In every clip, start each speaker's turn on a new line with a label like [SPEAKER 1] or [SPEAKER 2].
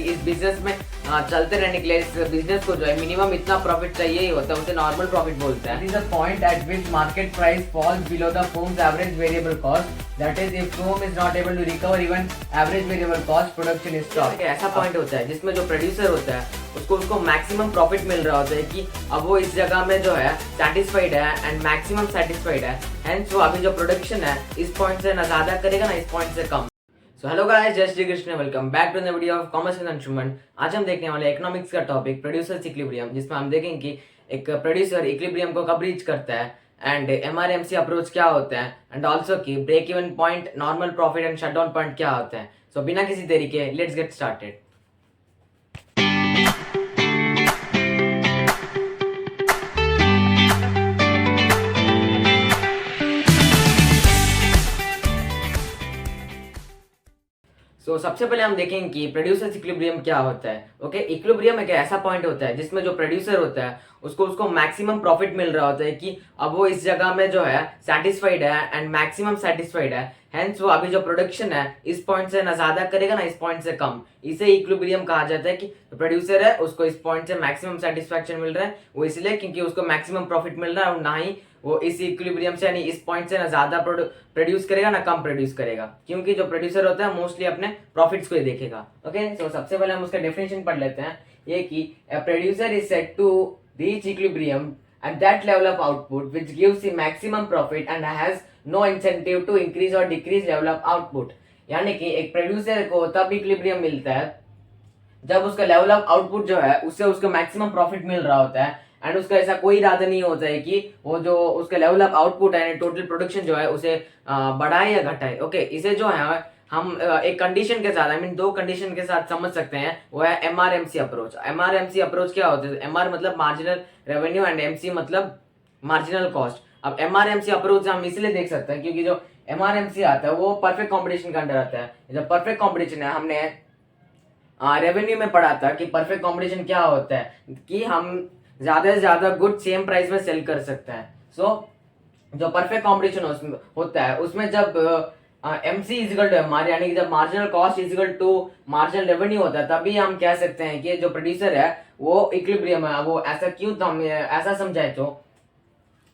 [SPEAKER 1] इस बिजनेस में चलते रहने के लिए इस बिजनेस को जो है मिनिमम इतना प्रॉफिट चाहिए ही होता है, उसे नॉर्मल प्रॉफिट बोलते हैं। It is a point at which market price falls below the firm's average variable cost, that is if firm is not able to recover even average variable cost production is stop. ऐसा point होता है जिसमें जो producer होता है उसको maximum profit मिल रहा होता है कि अब वो इस जगह में जो है सेटिस्फाइड है एंड मैक्सिमम सेटिस्फाइड है, हेंस वो अभी जो प्रोडक्शन है इस पॉइंट से ना ज्यादा करेगा ना इस पॉइंट से कम। सो हेलो गाइस, जय Shri Krishna, welcome back to the video of commerce and consumer. आज हम देखने वाले इकोनॉमिक्स का टॉपिक प्रोड्यूसर्स इक्विलिब्रियम, जिसमें हम देखेंगे कि एक प्रोड्यूसर इक्विलिब्रियम को कब रीच करता है एंड एमआरएमसी अप्रोच क्या होता है एंड ऑल्सो की break even point, normal profit and shutdown point क्या होता है। सो बिना किसी देरी के लेट्स गेट स्टार्टेड। सबसे पहले हम देखेंगे कि प्रोड्यूसर्स इक्विलिब्रियम क्या होता है। ओके, इक्विलिब्रियम एक ऐसा पॉइंट होता है जिसमें जो प्रोड्यूसर होता है उसको मैक्सिमम प्रॉफिट मिल रहा होता है कि अब वो इस जगह में जो है सेटिस्फाइड है एंड मैक्सिमम सेटिस्फाइड है, हेंस वो अभी जो प्रोडक्शन है इस पॉइंट से ना ज्यादा करेगा ना इस पॉइंट से कम। इसे इक्विलिब्रियम कहा जाता है कि प्रोड्यूसर है उसको इस पॉइंट से मैक्सिमम सेटिस्फैक्शन मिल रहा है, वो इसलिए क्योंकि उसको मैक्सिमम प्रॉफिट मिल रहा है और ना ही वो इस इक्विलिब्रियम से यानी इस पॉइंट से ना ज्यादा प्रोड्यूस करेगा ना कम प्रोड्यूस करेगा, क्योंकि जो प्रोड्यूसर होता है मोस्टली अपने प्रॉफिट्स को ही देखेगा। ओके, सो सबसे पहले हम उसका डेफिनेशन पढ़ लेते हैं। ये कि a producer is said to reach equilibrium at that level of output which gives the maximum profit and has no incentive to increase or decrease level of output। यानी कि एक प्रोड्यूसर को तब इक्विलिब्रियम मिलता है जब उसका लेवल ऑफ आउटपुट जो है उससे उसको मैक्सिमम प्रॉफिट मिल रहा होता है एंड उसका ऐसा कोई इरादा नहीं होता है कि वो जो उसका लेवल ऑफ आउटपुट है टोटल प्रोडक्शन जो है उसे बढ़ाए या घटाए। ओके, इसे जो है हम एक कंडीशन के साथ, आई मीन दो कंडीशन के साथ समझ सकते हैं, वो है एमआरएमसी अप्रोच। एमआरएमसी अप्रोच क्या होता है? एमआर मतलब मार्जिनल रेवेन्यू एंड एमसी मतलब मार्जिनल कॉस्ट। अब एमआरएमसी अप्रोच हम इसलिए देख सकते हैं क्योंकि जो एमआरएमसी आता है वो परफेक्ट कॉम्पिटिशन के अंडर आता है। जब परफेक्ट कॉम्पिटिशन है, हमने रेवेन्यू में पढ़ा था कि परफेक्ट कॉम्पिटिशन क्या होता है कि हम ज्यादा से ज्यादा गुड सेम प्राइस में सेल कर सकते हैं। जो परफेक्ट कॉम्पिटिशन होता है उसमें जब एमसी इजिकल टू एमआर यानी कि जब marginal cost is equal to marginal revenue होता है, तभी हम कह सकते हैं कि जो प्रोड्यूसर है वो इक्विलिब्रियम है। वो ऐसा क्यों, तो हम ऐसा समझाए तो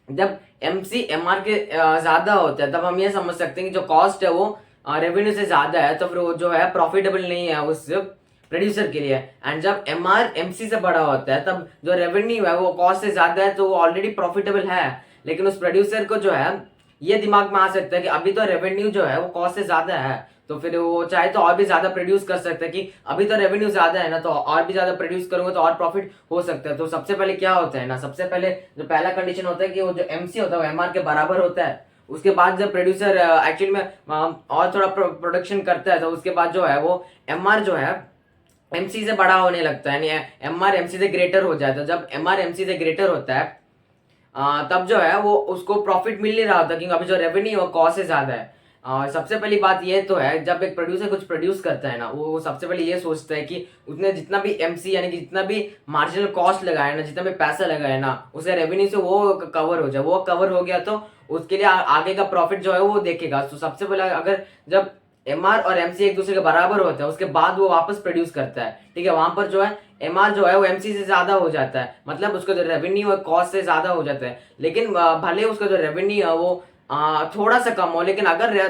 [SPEAKER 1] जब एमसी एमआर के ज्यादा होता है तब हम ये समझ सकते हैं कि जो कॉस्ट है वो रेवेन्यू से ज्यादा है, तो फिर वो जो है प्रॉफिटेबल नहीं है उस प्रोड्यूसर के लिए। एंड जब एमआर एमसी से बड़ा होता है तब जो रेवेन्यू है वो कॉस्ट से ज्यादा है, तो वो ऑलरेडी प्रॉफिटेबल है, लेकिन उस प्रोड्यूसर को जो है ये दिमाग में आ सकता है कि अभी तो रेवेन्यू जो है वो कॉस्ट से ज्यादा है, तो फिर वो चाहे तो और भी ज्यादा प्रोड्यूस कर सकता है कि अभी तो रेवेन्यू ज्यादा है ना, तो और भी ज्यादा प्रोड्यूस करूंगा तो और प्रॉफिट हो सकता है। तो सबसे पहले क्या होता है ना, सबसे पहले जो पहला कंडीशन होता है कि वो जो एमसी होता है वो एमआर के बराबर होता है। उसके बाद जब प्रोड्यूसर एक्चुअली में और थोड़ा प्रोडक्शन करता है तो उसके बाद जो है वो एमआर जो है एमसी से बड़ा होने लगता है, यानी एमआर एमसी से ग्रेटर हो जाता है। जब एमआर एमसी से ग्रेटर होता है तब जो है वो उसको प्रॉफिट मिल नहीं रहा होता क्योंकि अभी जो रेवेन्यू है कॉस्ट से ज्यादा है। सबसे पहली बात ये तो है, जब एक प्रोड्यूसर कुछ प्रोड्यूस करता है ना, वो सबसे पहले ये सोचता है कि उसने जितना भी एमसी यानी कि जितना भी मार्जिनल कॉस्ट लगाया ना, जितना भी पैसा लगाया ना, उसके रेवेन्यू से वो कवर हो जाए। वो कवर हो गया तो उसके लिए आगे का प्रॉफिट जो है वो देखेगा। तो सबसे पहले अगर जब एमआर और एमसी एक दूसरे के बराबर होता है उसके बाद वो वापस प्रोड्यूस करता है, ठीक है, वहां पर जो है एमआर जो है वो एमसी से ज्यादा हो जाता है, मतलब उसका जो रेवेन्यू है कॉस्ट से ज्यादा हो जाता है। लेकिन भले उसका जो रेवेन्यू है वो थोड़ा सा कम हो, लेकिन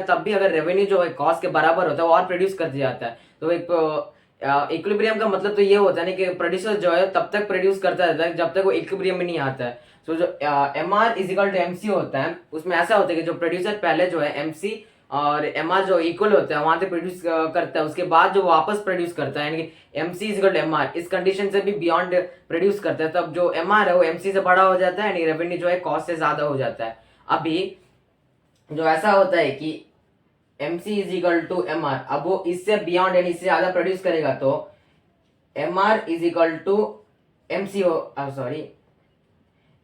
[SPEAKER 1] तब भी अगर रेवेन्यू जो है कॉस्ट के बराबर होता है वो और प्रोड्यूस कर दिया जाता है। तो एक इक्विलिब्रियम का मतलब तो ये होता है ना कि प्रोड्यूसर जो है तब तक प्रोड्यूस करता रहता है जब तक वो इक्विलिब्रियम में नहीं आता है। तो जो एमआर इजिकल टू एमसी होता है उसमें ऐसा होता है कि जो प्रोड्यूसर पहले जो है एमसी और एमआर जो इक्वल होता है वहां से प्रोड्यूस करता है, उसके बाद जो वापस प्रोड्यूस करता है यानी कि MC is equal to MR, इस कंडीशन से भी बियॉन्ड प्रोड्यूस करता है, तब जो एमआर है वो एमसी से बड़ा हो जाता है यानी रेवेन्यू जो है कॉस्ट से ज्यादा हो जाता है। अभी जो ऐसा होता है कि MC is equal to MR, अब वो इससे बियॉन्ड यानी इससे ज्यादा प्रोड्यूस करेगा तो MR is equal to MC sorry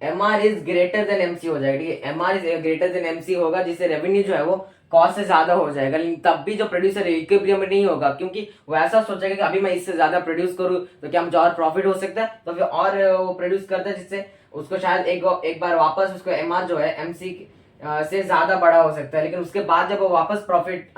[SPEAKER 1] MR is greater than MC हो जाएगा, ठीक है, MR is greater than MC होगा जिससे रेवेन्यू जो है वो कॉस्ट से ज्यादा हो जाएगा। लेकिन तब भी जो प्रोड्यूसर इक्विलिब्रियम में नहीं होगा क्योंकि वो ऐसा सोचेगा कि अभी मैं इससे ज्यादा प्रोड्यूस करूं तो क्या मुझे और प्रॉफिट हो सकता है, तो फिर और वो प्रोड्यूस करता है जिससे उसको शायद एक बार वापस उसको एमआर जो है एमसी से ज्यादा बड़ा हो सकता है, लेकिन उसके बाद जब वो वापस प्रॉफिट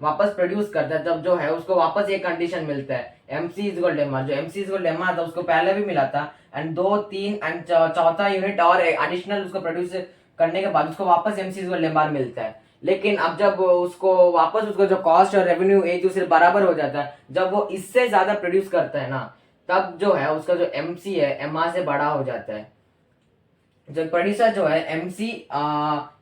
[SPEAKER 1] वापस प्रोड्यूस करता है, तब जो है उसको वापस एक कंडीशन मिलता है, MC is equal to MR. जो MC is equal to MR था उसको पहले भी मिला था, एंड 2 3 एंड चौथा यूनिट और एडिशनल उसको प्रोड्यूस करने के बाद उसको वापस MC is equal to MR मिलता है। लेकिन अब जब उसको वापस उसको जो कॉस्ट और रेवेन्यू एक दूसरे बराबर हो जाता है, जब वो इससे ज्यादा प्रोड्यूस करता है ना, तब जो है उसका जो एमसी है एमआर से बड़ा हो जाता है। जो प्रोड्यूसर जो है एमसी,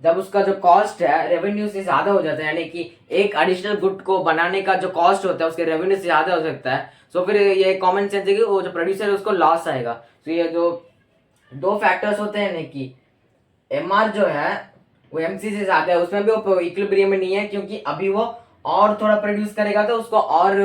[SPEAKER 1] जब उसका जो कॉस्ट है रेवेन्यू से ज्यादा हो जाता है, यानी कि एक एडिशनल गुड को बनाने का जो कॉस्ट होता है उसके रेवेन्यू से ज्यादा हो सकता है, तो फिर ये कॉमन सेंस है कि वो जो प्रोड्यूसर है उसको लॉस आएगा। तो ये जो दो फैक्टर्स होते हैं ना कि एमआर जो है वो एमसी से ज्यादा है, उसमें भी वो इक्विलिब्रियम में नहीं है, क्योंकि अभी वो और थोड़ा प्रोड्यूस करेगा तो उसको और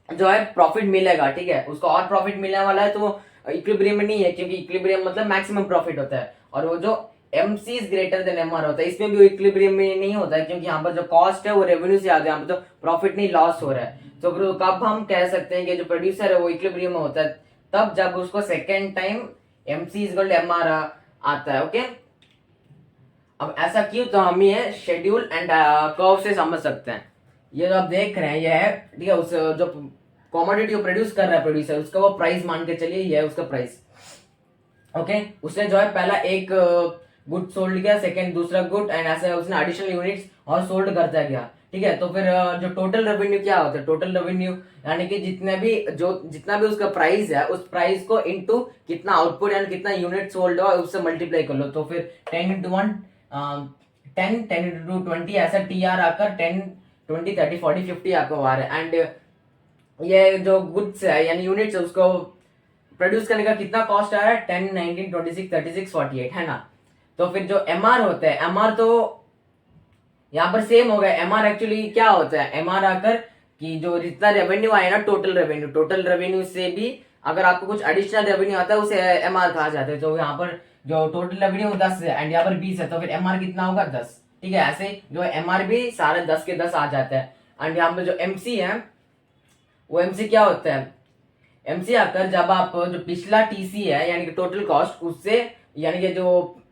[SPEAKER 1] जो है प्रॉफिट मिलेगा, ठीक है, उसको और प्रॉफिट मिलने वाला है, तो वो इक्विलिब्रियम में नहीं है, क्योंकि इक्विलिब्रियम मतलब मैक्सिमम प्रॉफिट होता है। और वो जो MC is greater than MR होता है, इसमें भी वो इक्विलिब्रियम में नहीं होता है, क्योंकि यहाँ पर जो कॉस्ट है वो रेवेन्यू से ज्यादा है, यहाँ पर तो प्रॉफिट नहीं लॉस हो रहा है। तो कब हम कह सकते हैं कि जो प्रोड्यूसर है वो इक्विलिब्रियम में होता है, तब जब उसको second time MC is equal to MR आता है। ओके, अब ऐसा क्यों, तो हम ये शेड्यूल एंड कर्व से समझ सकते हैं। ये जो आप देख रहे हैं ये है, ठीक है, उस जो कॉमोडिटी प्रोड्यूस कर रहा है प्रोड्यूसर, उसका वो प्राइस मान के चलिए, ये है उसका प्राइस। ओके, उसने जो है पहला एक गुड सोल्ड किया, सेकंड दूसरा गुड, एंड ऐसे उसने एडिशनल यूनिट्स और सोल्ड करता गया, ठीक है। तो फिर जो टोटल रेवेन्यू क्या होता है, टोटल रेवेन्यू यानी कि जितना भी उसका प्राइस है, उस प्राइस को इनटू कितना आउटपुट यानी कितना यूनिट सोल्ड हुआ उससे मल्टीप्लाई कर लो, तो फिर 10 into 1 10 10 into 20 ऐसा टीआर आकर 10 20 30 40 50 आकर आ रहा है। एंड ये जो गुड्स है यानी यूनिट्स है उसको प्रोड्यूस करने का कितना कॉस्ट आ रहा है, 10 19 26 36 48, है ना। तो फिर जो एमआर होता है, एमआर तो यहाँ पर सेम हो गया। एमआर एक्चुअली क्या होता है, एमआर आकर कि जो जितना रेवेन्यू आए ना, टोटल रेवेन्यू से भी अगर आपको कुछ एडिशनल रेवेन्यू आता है उसे एमआर कहा जाता है। तो यहाँ पर जो टोटल रेवेन्यू 10 है एंड यहाँ पर 20 है, तो फिर एमआर कितना होगा 10, ठीक है। ऐसे जो एमआर भी सारे 10 के 10 आ जाता है। एंड यहाँ पर जो एमसी है वो एमसी क्या होता है, एमसी आकर जब आप जो पिछला टीसी है यानी कि टोटल कॉस्ट उससे, यानी कि जो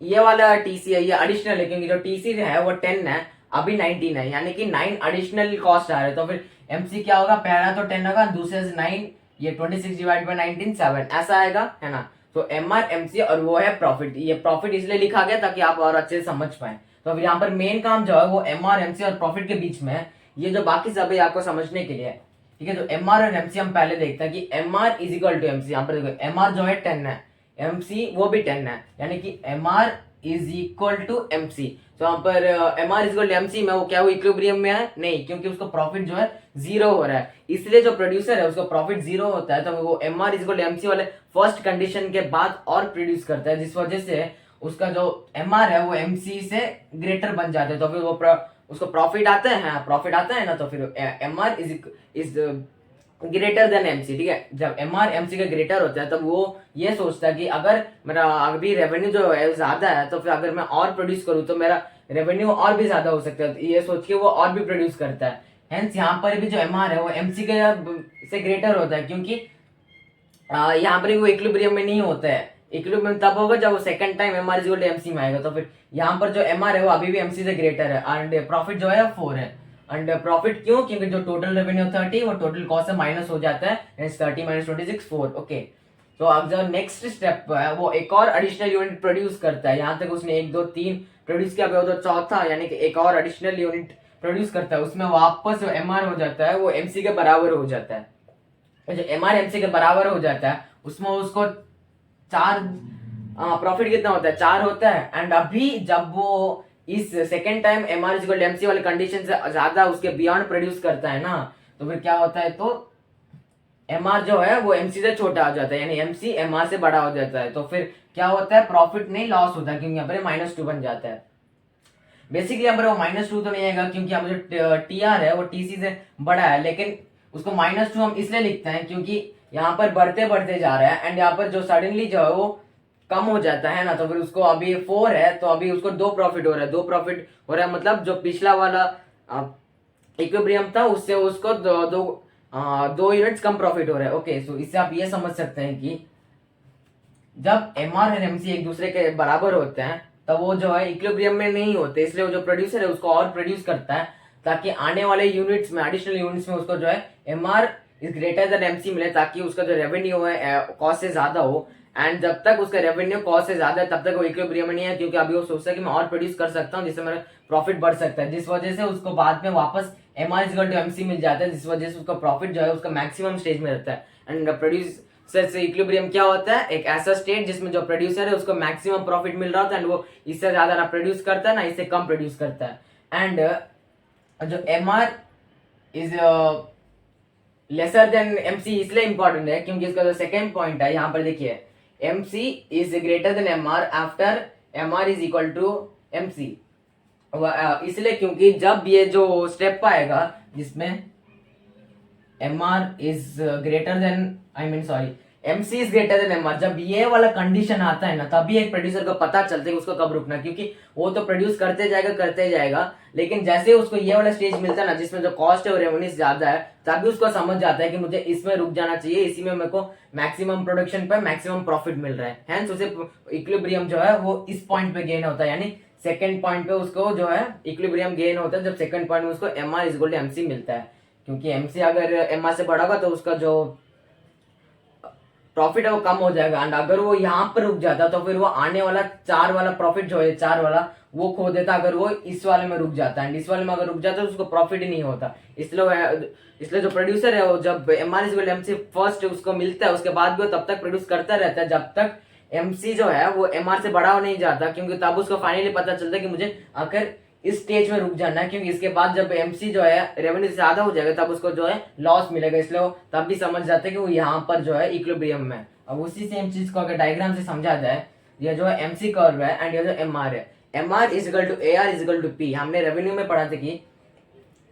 [SPEAKER 1] ये वाला टीसी है ये एडिशनल है, क्योंकि जो टीसी है वो 10 है, अभी 19 है, यानी कि 9 एडिशनल कॉस्ट आ रहे हैं। तो फिर एमसी क्या होगा, पहला तो 10 होगा, दूसरे से 9, ये 26 डिवाइड बाय 19 7 ऐसा आएगा, है ना। तो एमआर एमसी और वो है प्रॉफिट। ये प्रॉफिट इसलिए लिखा गया ताकि आप और अच्छे से समझ पाए। तो फिर यहाँ पर मेन काम जो है वो एमआर एमसी और प्रॉफिट के बीच में है, ये जो बाकी सब है आपको समझने के लिए है, ठीक है। तो एमआर और एमसी हम पहले देखते हैं कि MR is equal to MC. यहाँ पर देखो एमआर जो है 10 है, एमसी वो भी 10 है, यानी कि MR is equal to MC. तो यहाँ पर MR is equal to MC में वो क्या, वो इक्विलिब्रियम में है नहीं, क्योंकि उसका प्रॉफिट जो है 0 हो रहा है, इसलिए जो प्रोड्यूसर है उसका प्रॉफिट 0 होता है। तो वो MR is equal to MC वाले फर्स्ट कंडीशन के बाद और प्रोड्यूस करता है, जिस वजह से उसका जो एमआर है वो एमसी से ग्रेटर बन जाता है। तो फिर वो उसको प्रॉफिट आता है, हाँ प्रॉफिट आता है ना, तो फिर MR is greater than MC, ठीक है। जब एमआर एमसी का ग्रेटर होता है तब वो ये सोचता है कि अगर मेरा अभी रेवेन्यू जो है ज्यादा है, तो फिर अगर मैं और प्रोड्यूस करूँ तो मेरा रेवेन्यू और भी ज्यादा हो सकता है, ये सोच के वो और भी प्रोड्यूस करता है। हेंस यहाँ पर भी जो एमआर है वो एमसी के से ग्रेटर होता है, क्योंकि यहाँ पर वो इक्विलिब्रियम में नहीं होता है। इक्विलिब्रियम तब होगा जब वो second time MR is equal to MC में आएगा। तो फिर यहाँ पर जो एमआर है वो अभी भी एमसी से ग्रेटर है, एंड प्रॉफिट जो है 4 है। एंड प्रॉफिट क्यों, क्योंकि जो टोटल रेवेन्यू 30 वो टोटल कॉस्ट से माइनस हो जाता है, 30 माइनस 26 4। ओके, तो अब जो नेक्स्ट स्टेप है वो एक और एडिशनल यूनिट प्रोड्यूस करता है। यहाँ तक उसने 1 2 3 प्रोड्यूस किया, तो चौथा यानी कि एक और एडिशनल यूनिट प्रोड्यूस करता है, उसमें वापस जो एमआर हो जाता है वो एमसी के बराबर हो जाता है। जो एमआर एमसी के बराबर हो जाता है उसमें उसको 4 प्रॉफिट कितना होता है, 4 होता है। एंड अभी जब वो इस second time MR is equal to MC वाले कंडीशन से ज्यादा उसके बियॉन्ड प्रोड्यूस करता है ना, तो फिर क्या होता है, तो एमआर जो है वो एमसी से छोटा हो जाता है, यानी एमसी एमआर से बड़ा हो जाता है। तो फिर क्या होता है, प्रॉफिट नहीं लॉस होता है, क्योंकि यहाँ पर -2 बन जाता है। बेसिकली यहाँ पर वो -2 तो नहीं आएगा, क्योंकि यहाँ पर जो टीआर है वो टीसी से बड़ा है, लेकिन उसको -2 हम इसलिए लिखते हैं क्योंकि यहाँ पर बढ़ते बढ़ते जा रहा है, एंड यहाँ पर जो सडनली जो है वो कम हो जाता है ना, तो फिर उसको अभी 4 है तो अभी उसको 2 प्रॉफिट हो रहा है, 2 प्रॉफिट हो रहा है, मतलब जो पिछला वाला इक्विलिब्रियम था उससे उसको दो यूनिट्स कम प्रॉफिट हो रहा है। ओके, सो इससे आप ये समझ सकते हैं कि जब एमआर और एमसी एक दूसरे के बराबर होते हैं तब वो जो है इक्विलिब्रियम में नहीं होते, इसलिए वो जो प्रोड्यूसर है उसको और प्रोड्यूस करता है ताकि आने वाले यूनिट्स में, एडिशनल यूनिट्स में उसको जो है MR is greater than MC मिले, ताकि उसका जो रेवेन्यू है कॉस्ट से ज्यादा हो। एंड जब तक उसका रेवेन्यू कॉस्ट से ज्यादा है तब तक वो इक्विलिब्रियम में नहीं है, क्योंकि अभी वो सोचता है कि मैं और प्रोड्यूस कर सकता हूँ जिससे मेरा प्रॉफिट बढ़ सकता है, जिस वजह से उसको बाद में वापस एमआर इज टू एमसी मिल जाता है, जिस वजह से उसका प्रॉफिट जो है उसका मैक्सिमम स्टेज में रहता है। एंड प्रोड्यूसर से इक्विलिब्रियम क्या होता है, एक ऐसा स्टेट जिसमें जो प्रोड्यूसर है उसको मैक्सिमम प्रॉफिट मिल रहा होता है एंड वो इससे ज्यादा ना प्रोड्यूस करता है ना इससे कम प्रोड्यूस करता है। एंड जो MR is lesser than MC इसलिए इंपॉर्टेंट है क्योंकि इसका जो सेकेंड पॉइंट है यहाँ पर देखिए, MC is greater than MR after MR is equal to MC. इसलिए क्योंकि जब ये जो स्टेप आएगा जिसमें MR is greater than MC is greater than MR, जब ये वाला कंडीशन आता है ना तभी एक प्रोड्यूसर को पता चलता है कि उसको कब रुकना, क्योंकि वो तो प्रोड्यूस करते जाएगा लेकिन जैसे उसको ये वाला स्टेज मिलता है ना जिसमें जो कॉस्ट है और रेवेन्यू ज्यादा है, तभी उसको समझ जाता है कि मुझे इसमें रुक जाना चाहिए, इसी में मेरे को मैक्सिमम प्रोडक्शन पे मैक्सिमम प्रॉफिट मिल रहा है। हैंस उसे इक्विलिब्रियम जो है वो इस पॉइंट पे गेन होता है, यानी सेकंड पॉइंट पे उसको जो है इक्विलिब्रियम गेन होता है जब सेकंड पॉइंट में उसको MR is equal to MC मिलता है, क्योंकि एमसी अगर एमआर से बढ़ा होगा तो उसका जो प्रॉफिट है वो कम हो जाएगा। एंड अगर वो यहाँ पर रुक जाता तो फिर वो आने वाला 4 वाला प्रॉफिट जो है 4 वाला वो खो देता अगर वो इस वाले में रुक जाता, एंड इस वाले में अगर रुक जाता तो उसको प्रॉफिट ही नहीं होता। इसलिए जो प्रोड्यूसर है वो जब एमआर इज एमसी फर्स्ट उसको मिलता है उसके बाद भी वो तब तक प्रोड्यूस करता रहता है जब तक एमसी जो है वो एमआर से बड़ा नहीं जाता, क्योंकि तब उसको फाइनली पता चलता है कि मुझे आकर इस स्टेज में रुक जाना है, क्योंकि इसके बाद जब एमसी जो है रेवेन्यू से ज्यादा हो जाएगा तब उसको जो है लॉस मिलेगा, इसलिए वो तब भी समझ जाते हैं कि वो यहाँ पर जो है इक्विलिब्रियम में। अब उसी सेम चीज को अगर डायग्राम से समझा जाए, ये जो है एमसी कर्व है एंड ये जो एमआर है, MR is equal to AR is equal to P. हमने रेवेन्यू में पढ़ा था कि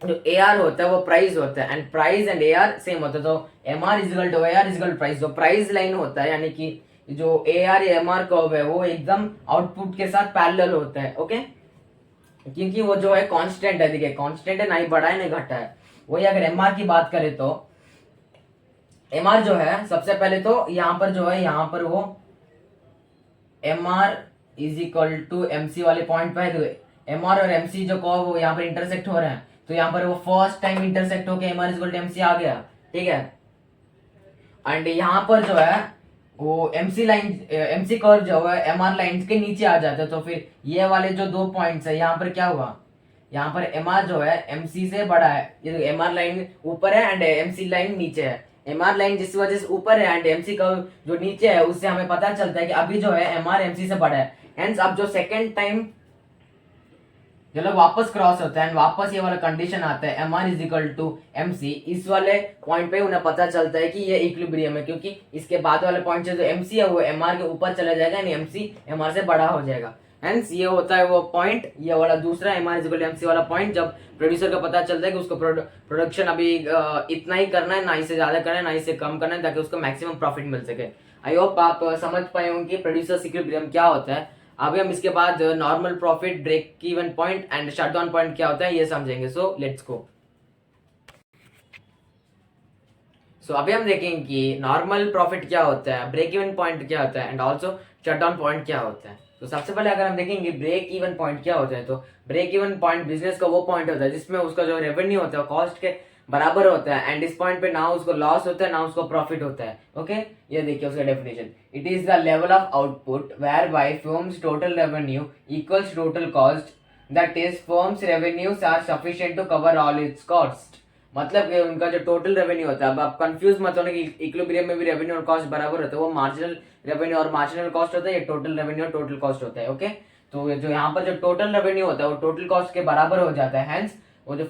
[SPEAKER 1] जो एआर होता है वो प्राइस होता है and price and AR same होता है, तो MR is equal to AR is equal to price. जो प्राइस लाइन होता है यानी कि जो एआर या एमआर कर्व है वो एकदम आउटपुट के साथ पैरेलल होता है, ओके, क्योंकि वो जो है कांस्टेंट है, देखिए कांस्टेंट है, ना ही बढ़ा है ना घटा है। वही अगर एमआर की बात करें तो एमआर जो है सबसे पहले तो यहाँ पर जो है यहाँ पर वो MR is equal to MC वाले पॉइंट पे है, तो एमआर और एमसी जो कर्व वो यहाँ पर इंटरसेक्ट हो रहे हैं, तो यहाँ पर वो फर्स्ट टाइम इंटरसेक्ट होकर MR is equal to MC आ गया, ठीक है। एंड यहाँ पर जो है वो एमसी लाइन एमसी कर्व जो है एमआर लाइन के नीचे आ जाता है, तो फिर ये वाले जो 2 पॉइंट्स है यहाँ पर क्या हुआ, यहाँ पर एमआर जो है एमसी से बड़ा है, ये एमआर लाइन ऊपर है एंड एमसी लाइन नीचे है। एमआर लाइन जिस वजह से ऊपर है एंड एमसी कर्व जो नीचे है उससे हमें पता चलता है कि अभी जो है एमआर एमसी से बड़ा है। हेंस अब जो सेकेंड टाइम जो लोग वापस क्रॉस होता है एंड वापस ये वाला कंडीशन आता है MR is equal to MC, इस वाले पॉइंट पे उन्हें पता चलता है कि ये इक्विलिब्रियम है, क्योंकि इसके बाद वाले पॉइंट से जो एमसी है वो एमआर के ऊपर चला जाएगा एंड एमसी एमआर से बड़ा हो जाएगा। हेंस ये होता है वो पॉइंट, ये वाला दूसरा MR is equal to MC वाला पॉइंट, जब प्रोड्यूसर को पता चलता है कि उसको प्रोडक्शन अभी इतना ही करना है, ना इससे ज्यादा करना है ना इससे कम करना है, ताकि उसको मैक्सिमम प्रॉफिट मिल सके। आई होप आप समझ पाए होंगे प्रोड्यूसर इक्विलिब्रियम क्या होता है। अभी हम इसके बाद normal profit, break even point and shutdown point क्या होता है ये समझेंगे। So let's go. सो अभी हम देखेंगे कि नॉर्मल प्रॉफिट क्या होता है, ब्रेक इवन पॉइंट क्या होता है एंड ऑल्सो शटडाउन पॉइंट क्या होता है। तो सबसे पहले अगर हम देखेंगे ब्रेक इवन पॉइंट क्या होता है, तो ब्रेक इवन पॉइंट बिजनेस का वो पॉइंट होता है जिसमें उसका जो रेवेन्यू होता है कॉस्ट के बराबर होता है एंड इस पॉइंट पे ना उसको लॉस होता है ना उसको प्रॉफिट होता है, ओके। ये देखिए उसका definition, it is the level of output whereby firm's total revenue equals total cost, that is firm's revenues are sufficient to cover all its cost. मतलब कि उनका जो टोटल रेवेन्यू होता है, अब आप कंफ्यूज मत होना कि इक्विलिब्रियम में भी रेवेन्यू और कॉस्ट बराबर होता है, वो मार्जिनल रेवेन्यू और मार्जिनल कॉस्ट होता है, ये टोटल रेवेन्यू और टोटल कॉस्ट होता है, ओके। तो जो यहाँ पर जो टोटल रेवेन्यू होता है वो टोटल कॉस्ट के बराबर हो जाता है। हेंस वो जो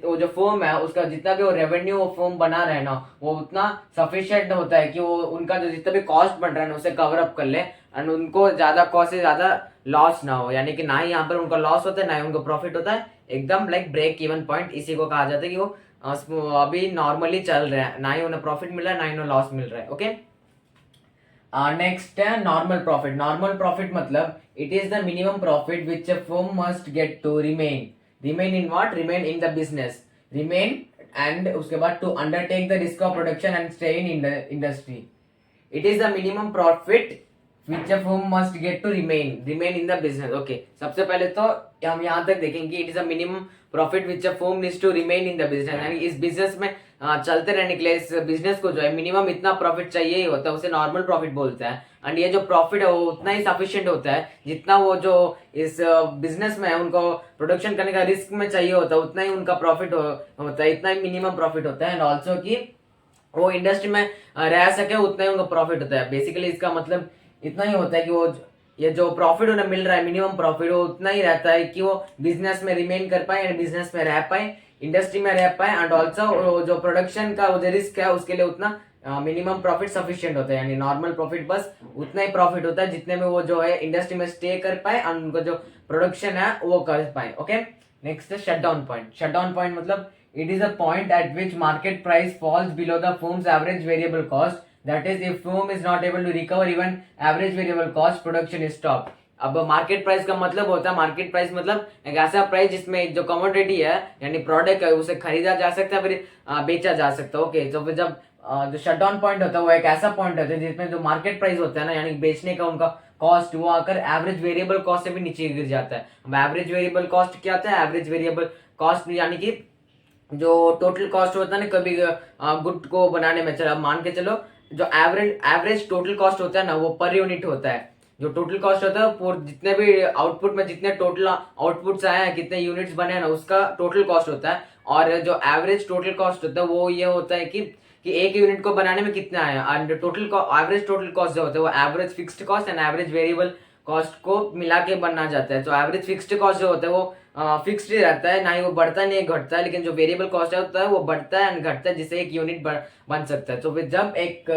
[SPEAKER 1] वो जो फर्म है उसका जितना भी वो रेवेन्यू वो फर्म बना रहे ना वो उतना सफिशिएंट होता है कि वो उनका जो जितना भी कॉस्ट बन रहा है ना उसे कवर अप कर ले एंड उनको ज्यादा कॉस्ट से ज्यादा लॉस ना हो, यानी कि ना ही यहाँ पर उनका लॉस होता है ना ही उनको प्रॉफिट होता है, एकदम लाइक ब्रेक इवन पॉइंट इसी को कहा जाता है कि वो अभी नॉर्मली चल रहे हैं, ना ही उन्हें प्रॉफिट मिल रहा है ना ही उन्हें लॉस मिल रहा है, ओके। नेक्स्ट है नॉर्मल प्रॉफिट। नॉर्मल प्रॉफिट मतलब it is the minimum profit which a firm must get to remain in what, remain in the business, remain and उसके बाद to undertake the risk of production and stay in industry. It is the minimum profit which of whom must get to remain in the business. Okay, सबसे पहले तो हम यहाँ तक देखेंगे it is a minimum profit which of whom needs to remain in the business, यानी इस business में चलते रहने के लिए इस बिजनेस को जो है मिनिमम इतना प्रॉफिट चाहिए ही होता है, उसे नॉर्मल प्रॉफिट बोलते हैं। एंड ये जो प्रॉफिट है वो उतना ही सफिशिएंट होता है जितना वो जो इस बिजनेस में है उनको प्रोडक्शन करने का रिस्क में चाहिए होता है, उतना ही उनका प्रॉफिट होता है, इतना ही मिनिमम प्रॉफिट होता है। एंड ऑल्सो कि वो इंडस्ट्री में रह सके उतना ही उनका प्रॉफिट होता है। बेसिकली इसका मतलब इतना ही होता है कि वो ये जो प्रॉफिट उन्हें मिल रहा है मिनिमम प्रॉफिट, वो उतना ही रहता है कि वो बिजनेस में रिमेन कर पाए एंड बिजनेस में रह पाए, इंडस्ट्री में रह पाए। एंड ऑल्सो जो प्रोडक्शन का वो जो रिस्क है उसके लिए उतना मिनिमम प्रॉफिट सफिशिएंट होता है, यानी नॉर्मल प्रॉफिट बस उतना ही प्रॉफिट होता है जितने में वो जो है इंडस्ट्री में स्टे कर पाए और उनको जो प्रोडक्शन है वो कर पाए। Okay, next shut down point. Shut down point मतलब it is a point at which market price falls below the firm's average variable cost. That is, if firm is not able to recover even average variable cost, production is stopped. अब market price का मतलब होता है, market price मतलब एक ऐसा price जिसमें जो कमोडिटी है यानी प्रोडक्ट है उसे खरीदा जा सकता है फिर बेचा जा सकता है। ओके, तो फिर जब जो शट डाउन पॉइंट होता है वो एक ऐसा पॉइंट होता है जिसमें जो मार्केट प्राइस होता है ना यानी बेचने का उनका कॉस्ट वो आकर एवरेज वेरिएबल कॉस्ट से भी नीचे गिर जाता है। अब एवरेज वेरिएबल कॉस्ट क्या होता है? एवरेज वेरिएबल कॉस्ट यानी कि जो टोटल कॉस्ट होता है ना कभी गुड को बनाने में, चलो मान के चलो जो एवरेज टोटल कॉस्ट होता है ना वो पर यूनिट होता है। जो टोटल कॉस्ट होता है जितने भी आउटपुट में जितने टोटल आउटपुट्स आए हैं कितने यूनिट्स बने हैं ना उसका टोटल कॉस्ट होता है। और जो एवरेज टोटल कॉस्ट होता है वो ये होता है कि एक यूनिट को बनाने में कितना आया। And total average total cost जो होता है वो average fixed cost and average variable cost को मिला के बनना जाता है। तो एवरेज फिक्स्ड कॉस्ट जो होता है वो फिक्स्ड ही रहता है, ना ही वो बढ़ता है नहीं घटता है। लेकिन जो वेरिएबल कॉस्ट होता है वो बढ़ता है एंड घटता है जिससे एक यूनिट बन सकता है। तो फिर जब एक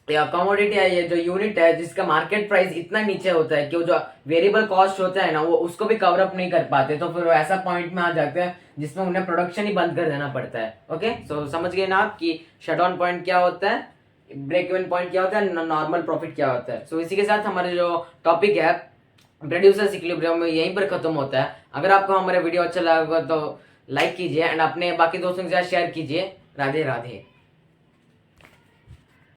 [SPEAKER 1] कमोडिटी है ये जो यूनिट है जिसका मार्केट प्राइस इतना नीचे होता है कि वो जो वेरिएबल कॉस्ट होता है ना वो उसको भी कवर अप नहीं कर पाते, तो फिर वो ऐसा पॉइंट में आ जाते हैं जिसमें उन्हें प्रोडक्शन ही बंद कर देना पड़ता है। ओके, सो समझ गए ना आप कि शट डाउन पॉइंट क्या होता है, ब्रेक इवन पॉइंट क्या होता है, नॉर्मल प्रॉफिट क्या होता है। सो इसी के साथ हमारे जो टॉपिक है प्रोड्यूसर्स इक्विलिब्रियम यहीं पर खत्म होता है। अगर आपको हमारा वीडियो अच्छा लगा तो लाइक कीजिए एंड अपने बाकी दोस्तों के साथ शेयर कीजिए। राधे राधे।